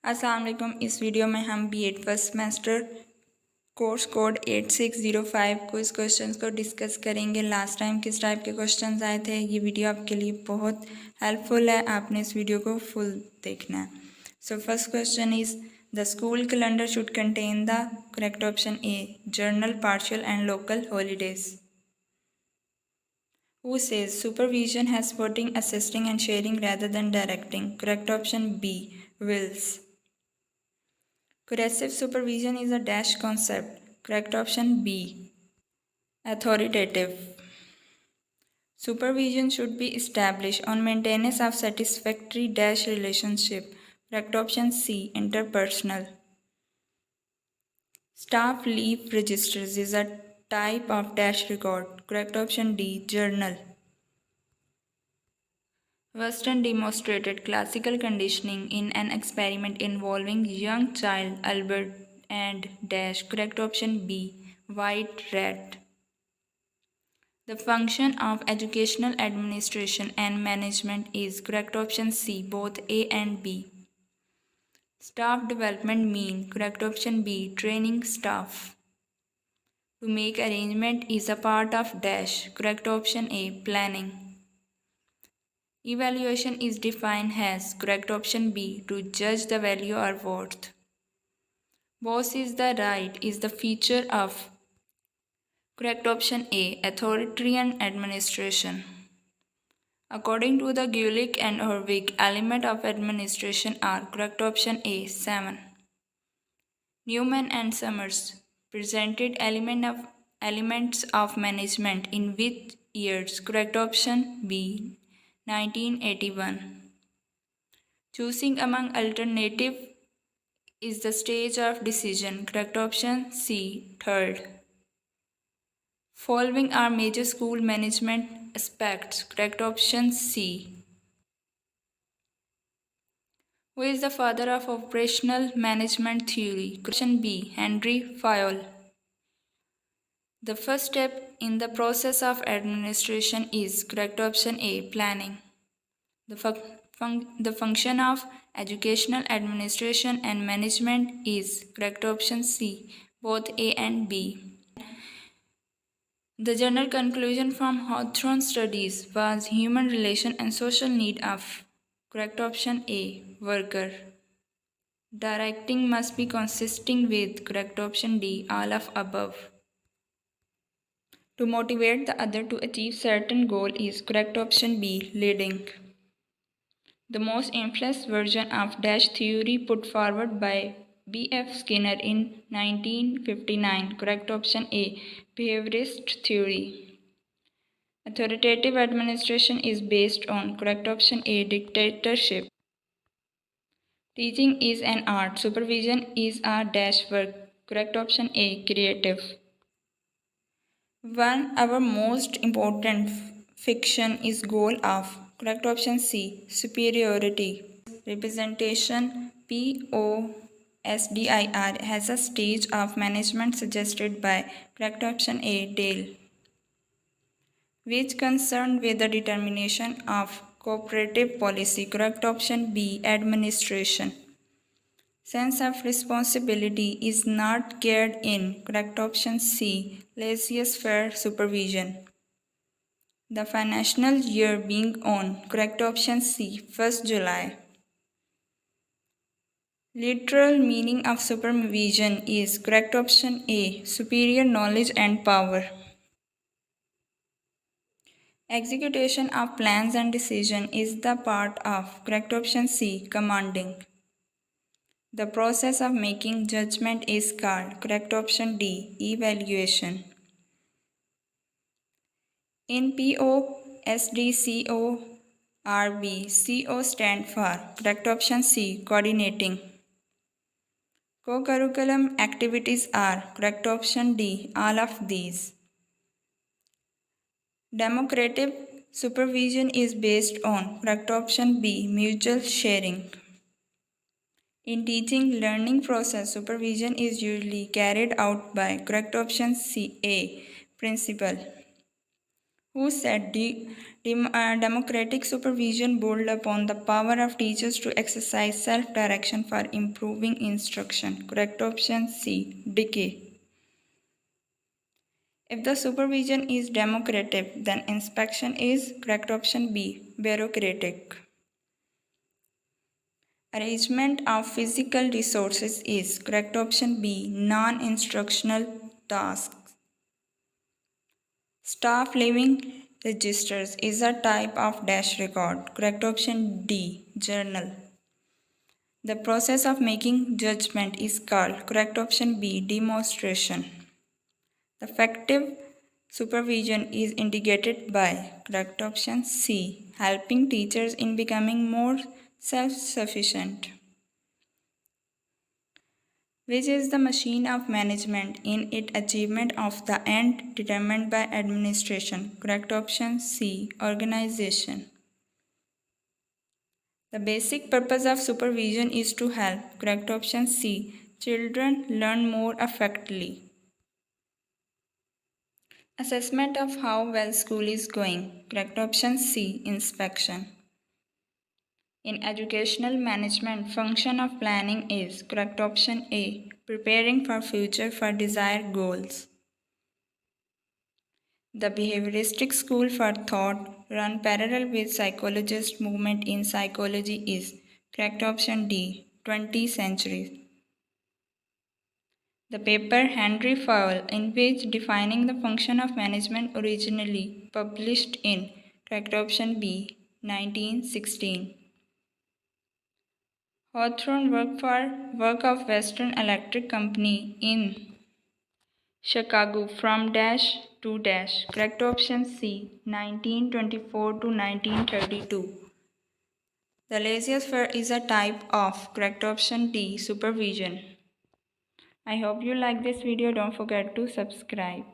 अस्सलाम वालेकुम। इस वीडियो में हम B.ed first semester course code 8605 quiz questions को डिस्कस करेंगे। लास्ट टाइम किस टाइप के क्वेश्चंस आए थे, ये वीडियो आपके लिए बहुत हेल्पफुल है। आपने इस वीडियो को फुल देखना है। So first question is the school calendar should contain the correct option A journal, partial and local holidays. Who says supervision has supporting, assisting and sharing rather than directing? Correct option B, wills. Coercive supervision is a dash concept. Correct option B, authoritative. Supervision should be established on maintenance of satisfactory dash relationship. Correct option C, interpersonal. Staff leave registers is a type of dash record. Correct option D, journal. Weston demonstrated classical conditioning in an experiment involving young child Albert and dash. Correct option B, white rat. The function of educational administration and management is correct option C, both A and B. Staff development mean correct option B, training staff. To make arrangement is a part of dash. Correct option A, planning. Evaluation is defined as correct option B, to judge the value or worth. Boss is the right is the feature of correct option A, authoritarian administration. According to the Gulick and Horvig, element of administration are correct option A, 7. Newman and Summers presented elements of management in which years? Correct option B, 1981. Choosing among alternative is the stage of decision. Correct option C, 3rd. Following are major school management aspects. Correct option C. Who is the father of operational management theory? Option B, Henry Fayol. The first step in the process of administration is correct option A, planning. The function of educational administration and management is correct option C, both A and B. The general conclusion from Hawthorne studies was human relation and social need of correct option A, worker. Directing must be consistent with correct option D, all of above. To motivate the other to achieve certain goal is correct option B, leading. The most infamous version of dash theory put forward by B.F. Skinner in 1959. Correct option A, behaviorist theory. Authoritative administration is based on correct option A, dictatorship. Teaching is an art. Supervision is a dash work. Correct option A, creative. One our most important fiction is goal of correct option C, superiority. Representation POSDIR has a stage of management suggested by correct option A, Dale, which concerned with the determination of cooperative policy. Correct option B, administration. Sense of responsibility is not cared in. Correct option C, laissez-faire supervision. The financial year being on. Correct option C, 1st July. Literal meaning of supervision is correct option A, superior knowledge and power. Execution of plans and decision is the part of correct option C, commanding. The process of making judgment is called correct option D, evaluation. In POSDCORB, CO stand for correct option C, coordinating. Co-curriculum activities are correct option D, all of these. Democratic supervision is based on correct option B, mutual sharing. In teaching learning process, supervision is usually carried out by correct option C, A, principal. Who said democratic supervision build upon the power of teachers to exercise self-direction for improving instruction? Correct option C. Decay. If the supervision is democratic, then inspection is correct option B. Bureaucratic. Arrangement of physical resources is correct option B. Non-instructional tasks. Staff living registers is a type of dash record. Correct option D. Journal. The process of making judgment is called correct option B. Demonstration. The effective supervision is indicated by correct option C. Helping teachers in becoming more self-sufficient. Which is the machine of management in its achievement of the end determined by administration? Correct option C. Organization. The basic purpose of supervision is to help. Correct option C. Children learn more effectively. Assessment of how well school is going. Correct option C. Inspection. In educational management, function of planning is correct option A. Preparing for future for desired goals. The behavioristic school for thought run parallel with psychologist movement in psychology is correct option D. 20th century. The paper Henry Fowle in which defining the function of management originally published in correct option B. 1916. Hawthorne work of Western Electric Company in Chicago from dash to dash. Correct option C. 1924 to 1932. The laissez-faire is a type of correct option D. Supervision. I hope you like this video. Don't forget to subscribe.